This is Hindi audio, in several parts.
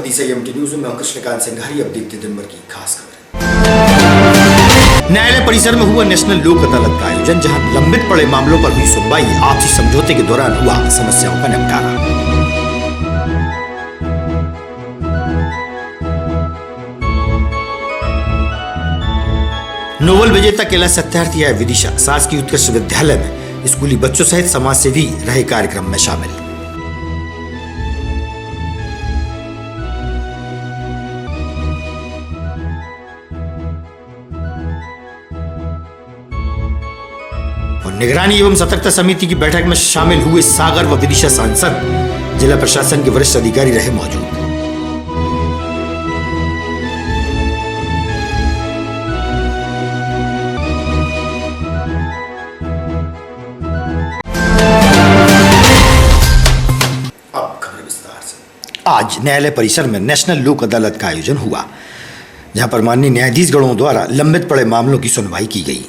नवदी से एमटी न्यूज में कृष्णकांत सिंघारी। अब देखते दिन भर की खास खबर। न्यायालय परिसर में हुआ नेशनल लोक अदालत का आयोजन, जहां लंबित पड़े मामलों पर हुई सुनवाई। आपसी समझौते के दौरान हुआ समस्याओं का निपटारा। नोबेल विजेता कैलाश सत्यार्थी आए विदिशा। शासकीय उत्कृष्ट विद्यालय में स्कूली बच्चों सहित समाज सेवी रहे कार्यक्रम में शामिल। और निगरानी एवं सतर्कता समिति की बैठक में शामिल हुए सागर व विदिशा सांसद। जिला प्रशासन के वरिष्ठ अधिकारी रहे मौजूद। आज न्यायालय परिसर में नेशनल लोक अदालत का आयोजन हुआ, जहां पर माननीय न्यायाधीशगणों द्वारा लंबित पड़े मामलों की सुनवाई की गई।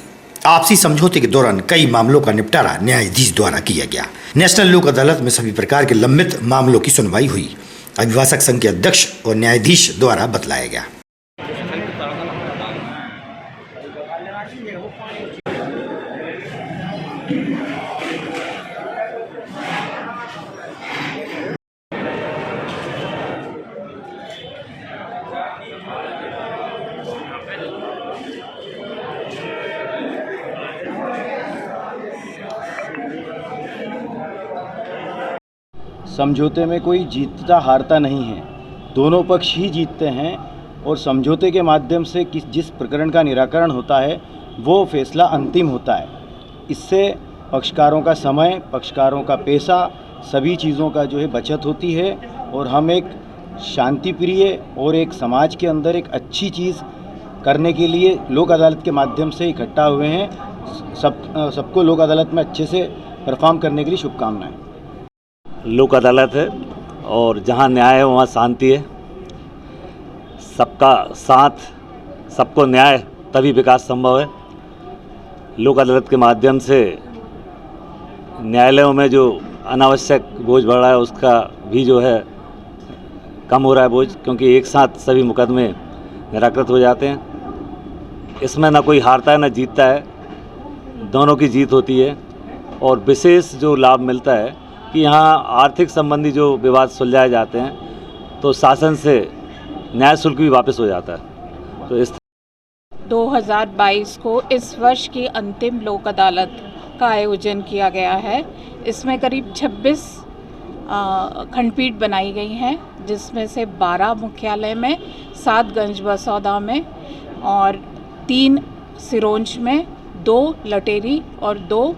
आपसी समझौते के दौरान कई मामलों का निपटारा न्यायाधीश द्वारा किया गया। नेशनल लोक अदालत में सभी प्रकार के लंबित मामलों की सुनवाई हुई। अभिभाषक संघ के अध्यक्ष और न्यायाधीश द्वारा बतलाया गया। समझौते में कोई जीतता हारता नहीं है, दोनों पक्ष ही जीतते हैं। और समझौते के माध्यम से जिस प्रकरण का निराकरण होता है वो फैसला अंतिम होता है। इससे पक्षकारों का समय, पक्षकारों का पैसा, सभी चीज़ों का जो है बचत होती है। और हम एक शांतिप्रिय और एक समाज के अंदर एक अच्छी चीज़ करने के लिए लोक अदालत के माध्यम से इकट्ठा हुए हैं। सबको लोक अदालत में अच्छे से परफॉर्म करने के लिए शुभकामनाएं। लोक अदालत है और जहाँ न्याय है वहाँ शांति है। सबका साथ, सबको न्याय, तभी विकास संभव है। लोक अदालत के माध्यम से न्यायालयों में जो अनावश्यक बोझ बढ़ रहा है उसका भी जो है कम हो रहा है बोझ, क्योंकि एक साथ सभी मुकदमे निराकृत हो जाते हैं। इसमें ना कोई हारता है ना जीतता है, दोनों की जीत होती है। और विशेष जो लाभ मिलता है कि यहाँ आर्थिक संबंधी जो विवाद सुलझाए जाते हैं तो शासन से न्याय शुल्क भी वापस हो जाता है। तो इस 2022 को इस वर्ष की अंतिम लोक अदालत का आयोजन किया गया है। इसमें करीब 26 खंडपीठ बनाई गई हैं, जिसमें से 12 मुख्यालय में, 7 गंज बसौदा में और 3 सिरोंज में, 2 लटेरी और 2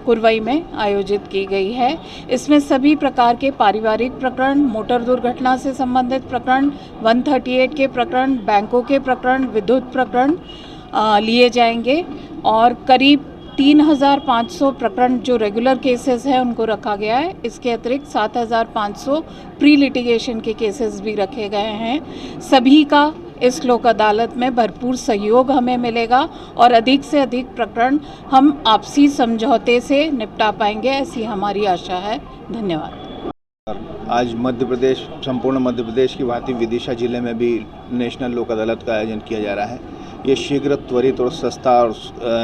कुरवई में आयोजित की गई है। इसमें सभी प्रकार के पारिवारिक प्रकरण, मोटर दुर्घटना से संबंधित प्रकरण, 138 के प्रकरण, बैंकों के प्रकरण, विद्युत प्रकरण लिए जाएंगे। और करीब 3500 प्रकरण जो रेगुलर केसेस हैं उनको रखा गया है। इसके अतिरिक्त 7500 प्री लिटिगेशन के केसेस भी रखे गए हैं। सभी का इस लोक अदालत में भरपूर सहयोग हमें मिलेगा और अधिक से अधिक प्रकरण हम आपसी समझौते से निपटा पाएंगे, ऐसी हमारी आशा है। धन्यवाद। आज मध्य प्रदेश, संपूर्ण मध्य प्रदेश की भांति विदिशा जिले में भी नेशनल लोक अदालत का आयोजन किया जा रहा है। ये शीघ्र, त्वरित और सस्ता और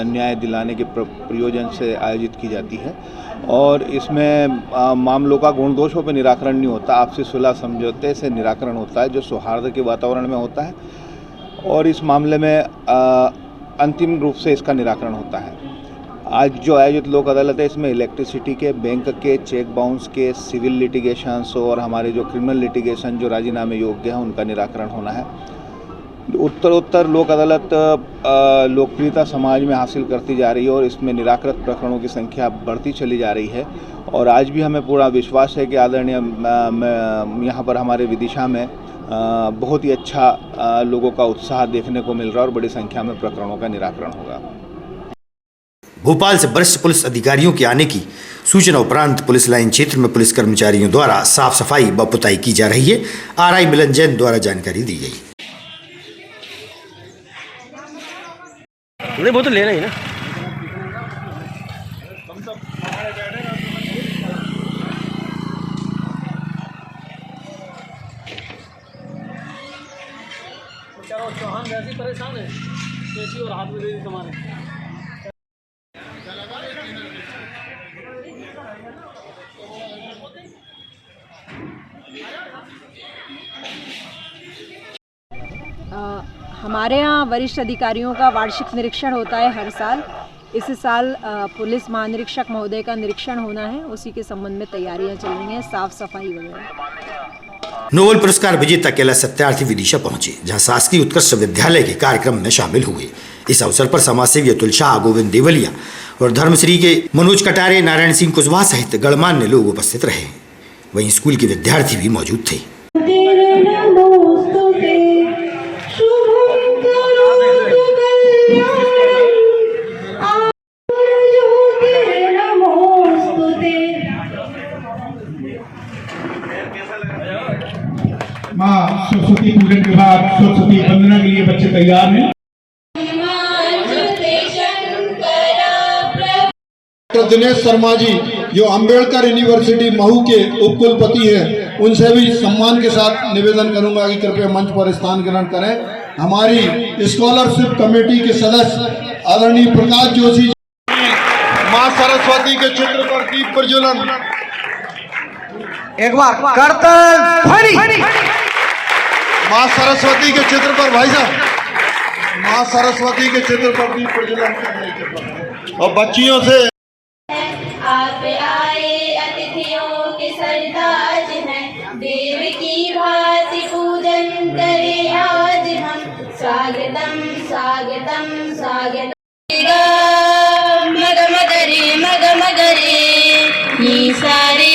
न्याय दिलाने के प्रयोजन से आयोजित की जाती है। और इसमें मामलों का गुण दोषों पर निराकरण नहीं होता, आपसी सुलह समझौते से निराकरण होता है, जो सौहार्द के वातावरण में होता है। और इस मामले में अंतिम रूप से इसका निराकरण होता है। आज जो आयोजित लोक अदालत है इसमें इलेक्ट्रिसिटी के, बैंक के, चेक बाउंस के, सिविल लिटिगेशंस और हमारे जो क्रिमिनल लिटिगेशन जो राजीनामे योग्य हैं उनका निराकरण होना है। उत्तरोत्तर लोक अदालत लोकप्रियता समाज में हासिल करती जा रही है और इसमें निराकृत प्रकरणों की संख्या बढ़ती चली जा रही है। और आज भी हमें पूरा विश्वास है कि आदरणीय यहाँ पर हमारे विदिशा में बहुत ही अच्छा लोगों का उत्साह देखने को मिल रहा है और बड़ी संख्या में प्रकरणों का निराकरण होगा। भोपाल से वरिष्ठ पुलिस अधिकारियों के आने की सूचना उपरांत पुलिस लाइन क्षेत्र में पुलिस कर्मचारियों द्वारा साफ सफाई व पुताई की जा रही है। आरआई मिलन जैन द्वारा जानकारी दी गई। नहीं, वो तो लेना ही ना। बेचारा चौहान वैसे परेशान है, कैसी और हाथ में दे दी तुम्हारे। हमारे यहाँ वरिष्ठ अधिकारियों का वार्षिक निरीक्षण होता है हर साल। इस साल पुलिस महानिरीक्षक महोदय का निरीक्षण होना है, उसी के संबंध में तैयारियां चल रही हैं, साफ सफाई वगैरह। नोबेल पुरस्कार विजेता कैलाश सत्यार्थी विदिशा पहुंचे, जहां शासकीय उत्कृष्ट विद्यालय के कार्यक्रम में शामिल हुए। इस अवसर पर समाजसेवी अतुल शाह, गोविंद देवलिया और धर्मश्री के मनोज कटारे, नारायण सिंह कुशवाहा सहित गणमान्य लोग उपस्थित रहे। वहीं स्कूल के विद्यार्थी भी मौजूद थे। माँ सरस्वती पूजन के बाद सरस्वती वंदना के लिए बच्चे तैयार हैं। डॉक्टर दिनेश शर्मा जी जो अंबेडकर यूनिवर्सिटी महू के उपकुलपति हैं, उनसे भी सम्मान के साथ निवेदन करूंगा कि कृपया मंच पर स्थान ग्रहण करें। हमारी स्कॉलरशिप कमेटी के सदस्य आदरणीय प्रकाश जोशी जी, माँ सरस्वती के चित्र पर दीप प्रज्वलन। एक बार कर्तव्य माँ सरस्वती के चित्र पर भाई साहब, माँ सरस्वती के चित्र पर दीप प्रज्वलन और बच्चियों से। आप आए अतिथियों के सरताज हैं, देव की भांति पूजन करे आज हम। स्वागतम स्वागतम स्वागतम। मग मगरे मग मगरे ही सारे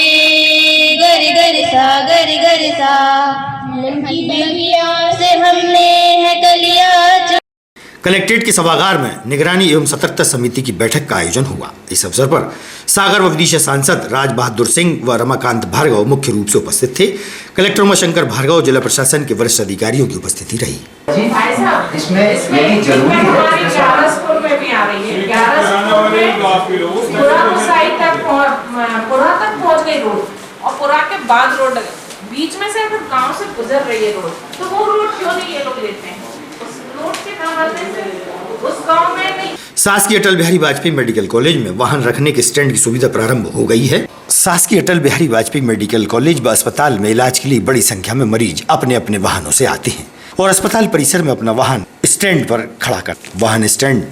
गरि गरि सा गरि गरि सा। की बगिया से हमने है कलिया। कलेक्ट्रेट के सभागार में निगरानी एवं सतर्कता समिति की बैठक का आयोजन हुआ। इस अवसर पर सागर व विदिशा सांसद राज बहादुर सिंह व रमाकांत भार्गव मुख्य रूप से उपस्थित थे। कलेक्टर उमाशंकर भार्गव, जिला प्रशासन के वरिष्ठ अधिकारियों की उपस्थिति रही। इसमें यदि जरूरी है पुरा तक पहुंच गई रोड और पुरा के बाद रोड बीच में से अगर गांव से गुजर रही है रोड, तो वो रोड क्यों नहीं ये लोग लेते हैं? उस रोड के काम आते हैं उस गांव में नहीं। शासकीय अटल बिहारी वाजपेयी मेडिकल कॉलेज में वाहन रखने के स्टैंड की सुविधा प्रारंभ हो गई है। शासकीय अटल बिहारी वाजपेयी मेडिकल कॉलेज व अस्पताल में इलाज के लिए बड़ी संख्या में मरीज अपने अपने वाहनों से आते हैं और अस्पताल परिसर में अपना वाहन स्टैंड पर खड़ा कर। वाहन स्टैंड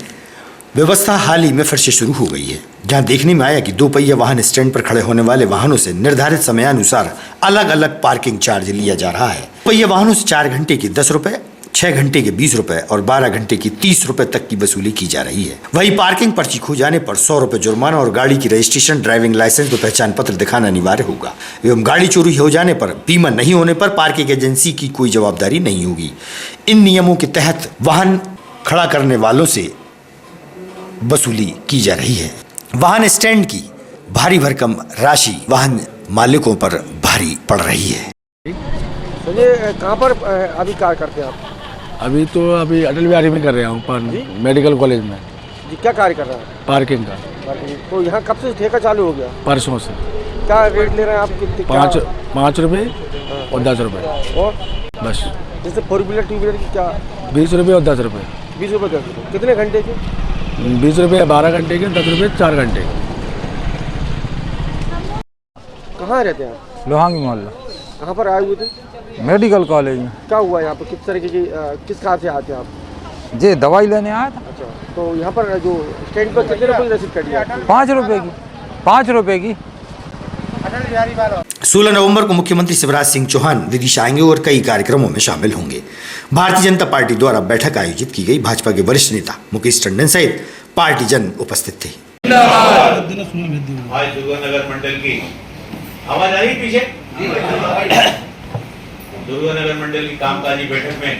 व्यवस्था हाल ही में फिर से शुरू हो गई है, जहां देखने में आया कि 2 पहिया वाहन स्टैंड पर खड़े होने वाले वाहनों से निर्धारित समयानुसार अलग अलग पार्किंग चार्ज लिया जा रहा है। पहिया वाहनों से 4 घंटे के 10 रुपए, 6 घंटे के 20 रुपए और 12 घंटे की 30 रुपए तक की वसूली की जा रही है। वहीं पार्किंग पर्ची खो जाने पर 100 रुपए जुर्माना और गाड़ी की रजिस्ट्रेशन, ड्राइविंग लाइसेंस व पहचान पत्र दिखाना अनिवार्य होगा। एवं गाड़ी चोरी हो जाने पर, बीमा नहीं होने पर पार्किंग एजेंसी की कोई जवाबदारी नहीं होगी। इन नियमों के तहत वाहन खड़ा करने वालों से वसूली की जा रही है। वाहन स्टैंड की भारी भरकम राशि वाहन मालिकों पर भारी पड़ रही है। ये कहाँ पर अभी कार्य करते हैं आप? अभी तो अटल बिहारी में कर रहा हूँ, पर मेडिकल कॉलेज में। जी, क्या कार्य कर रहे हैं? पार्किंग का। तो यहाँ कब से ठेका चालू हो गया? परसों से। क्या रेट ले रहे हैं आप? कितने? 5 रुपये और 10 रुपये और बस। जैसे 4 व्हीलर 2 व्हीलर की क्या? 20 रुपये और 10 रुपये। 20 रुपये 10 रुपये। कितने घंटे के? 20 रुपये 12 घंटे के, 10 रुपये 4 घंटे के। कहाँ रहते हैं आप? लोहांगी मोहल्ला। कहाँ पर आए हुए थे? मेडिकल कॉलेज में। क्या हुआ यहाँ पर? किस तरीके की किस कहाँ से आते हैं आप? जी, दवाई लेने आया था। अच्छा, तो यहाँ पर जो स्टैंड पर कितने रुपये रसीद कटी है? 5 रुपये की। 5 रुपये की। 16 नवंबर को मुख्यमंत्री शिवराज सिंह चौहान विदिशा आएंगे और कई कार्यक्रमों में शामिल होंगे। भारतीय जनता पार्टी द्वारा बैठक आयोजित की गई। भाजपा के वरिष्ठ नेता मुकेश टंडन सहित पार्टी जन उपस्थित थे। आज दुर्गानगर मंडल की आवाज आ रही पीछे? दुर्गानगर मंडल की कामकाजी बैठक में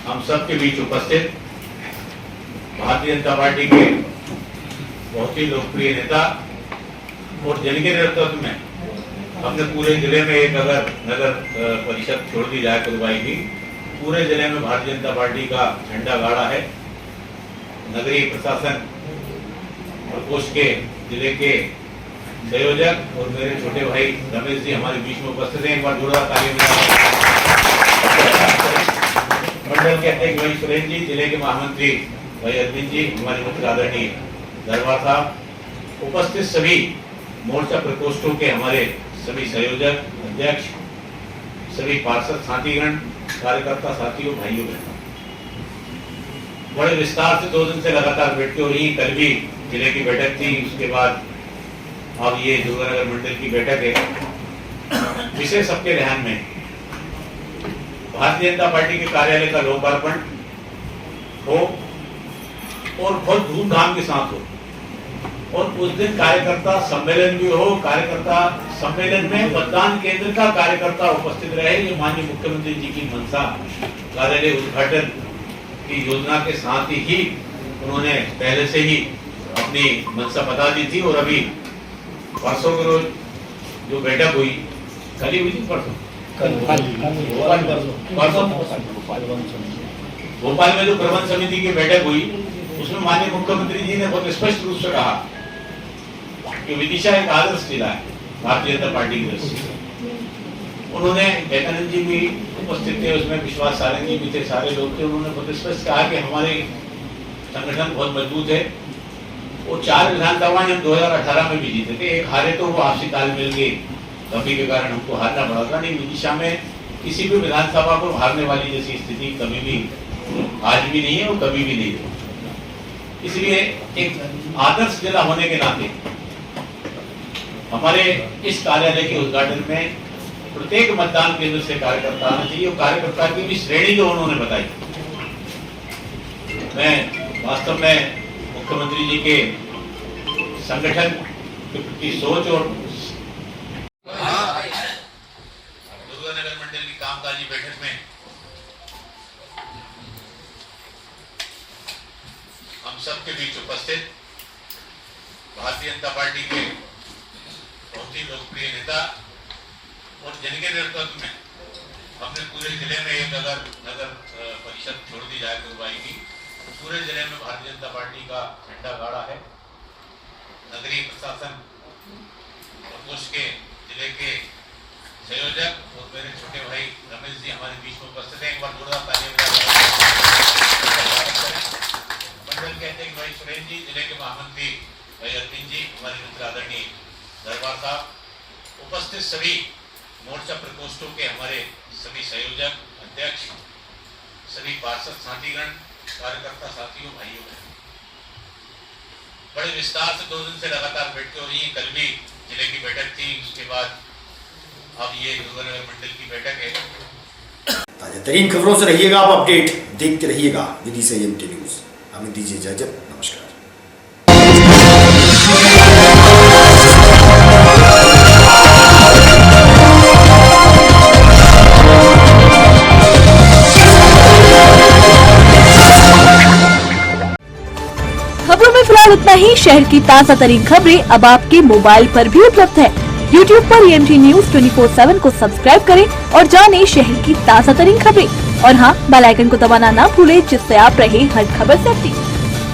हम सबके बीच उपस्थित भारतीय जनता पार्टी के बहुत ही लोकप्रिय नेता और जिनके नेतृत्व में अपने पूरे जिले में एक अगर नगर परिषद छोड़ दी जाए कुलबाई की, पूरे जिले में भारतीय जनता पार्टी का झंडा गाड़ा है। नगरीय प्रशासन और कोष के जिले के संयोजक और मेरे छोटे भाई रमेश जी हमारे बीच में उपस्थित हैं। एक बार जोरदार ताली बजाएं। मंडल के अध्यक्ष भाई सुरेंद्र जी, जिले के महामंत्री भाई अरविंद जी, हमारे मित्र आदरणीय दरबार साहब, उपस्थित सभी मोर्चा प्रकोष्ठों के हमारे सभी संयोजक, अध्यक्ष, सभी पार्षद साथीगण, कार्यकर्ता साथियों, भाइयों बहनों, बड़े विस्तार से 2 दिन से लगातार बैठकें हो रही हैं। कल भी जिले की बैठक थी, उसके बाद अब ये दुर्गानगर मंडल की बैठक है। विषय सबके ध्यान में भारतीय जनता पार्टी के कार्यालय का लोकार्पण हो और बहुत धूमधाम के साथ हो, और उस दिन कार्यकर्ता सम्मेलन भी हो। कार्यकर्ता सम्मेलन में मतदान केंद्र का कार्यकर्ता उपस्थित रहे। ये माननीय मुख्यमंत्री जी की मंशा, कार्यालय उद्घाटन की योजना के साथ ही उन्होंने पहले से ही अपनी मंशा बता दी थी। और अभी परसों के रोज जो बैठक हुई, कल ही हुई थी, परसों भोपाल में जो प्रबंध समिति की बैठक हुई, उसमें माननीय मुख्यमंत्री जी ने बहुत स्पष्ट रूप से कहा कि विदिशा एक आदर्श जिला है भारतीय जनता पार्टी की दृष्टि से। उन्होंने दयानंद जी भी उपस्थित थे, उसमें विश्वास सारंग जी भी थे, सारे लोग थे। उन्होंने बहुत स्पष्ट कहा कि हमारे संगठन बहुत मजबूत है। वो 4 विधानसभाएं हम 2018 में भी जीते थे। एक हारे तो वो आपसी तालमेल के कमी के कारण हमको हारना पड़ा था, नहीं विदिशा में किसी भी विधानसभा को हारने वाली जैसी स्थिति कभी भी, आज भी नहीं है और कभी भी नहीं है। इसलिए एक आदर्श जिला होने के नाते हमारे इस कार्यालय के उद्घाटन में प्रत्येक मतदान केंद्र से कार्यकर्ता आना चाहिए। और कार्यकर्ता की भी श्रेणी जो उन्होंने बताई, मैं वास्तव में मुख्यमंत्री जी के संगठन की सोच और दुर्गानगर मंडल की कामकाजी बैठक में हम सबके बीच उपस्थित भारतीय जनता पार्टी के बहुत ही लोकप्रिय नेता और जिनके नेतृत्व में अपने पूरे जिले में एक अगर नगर परिषद छोड़ दी जाए दुर्गाई की, पूरे जिले में भारतीय जनता पार्टी का झंडा गाड़ा है। नगरीय प्रशासन और उसके जिले के संयोजक और मेरे छोटे भाई रमेश जी हमारे बीच में उपस्थित हैं। एक बार जोरदार ताली बजाएं। मंडल के अध्यक्ष भाई सुरेंद्र जी, जिले के महामंत्री भाई अरविंद जी, हमारे मित्र आदरणीय दरबार साहब, उपस्थित सभी मोर्चा प्रकोष्ठों के हमारे सभी संयोजक, अध्यक्ष, सभी पार्षद साथीगण, कार्यकर्ता साथियों, भाइयों बहनों, बड़े विस्तार से 2 दिन से लगातार बैठकें हो रही हैं। कल भी जिले की बैठक थी, उसके बाद अब ये दुर्गानगर मंडल की बैठक है। ताजा तरीन खबरों से रहिएगा आप अपडेट, देखते रहिएगा विदिशा एमटी न्यूज। हमें दीजिए इजाजत, नमस्कार। खबरों में फिलहाल इतना ही। शहर की ताज़ा तरीन खबरें अब आपके मोबाइल पर भी उपलब्ध है। YouTube पर EMT न्यूज 24/7 को सब्सक्राइब करें और जानें शहर की ताज़ा तरीन खबरें। और हाँ, बेल आइकन को दबाना ना भूलें, जिससे आप रहे हर खबर से अपडेट।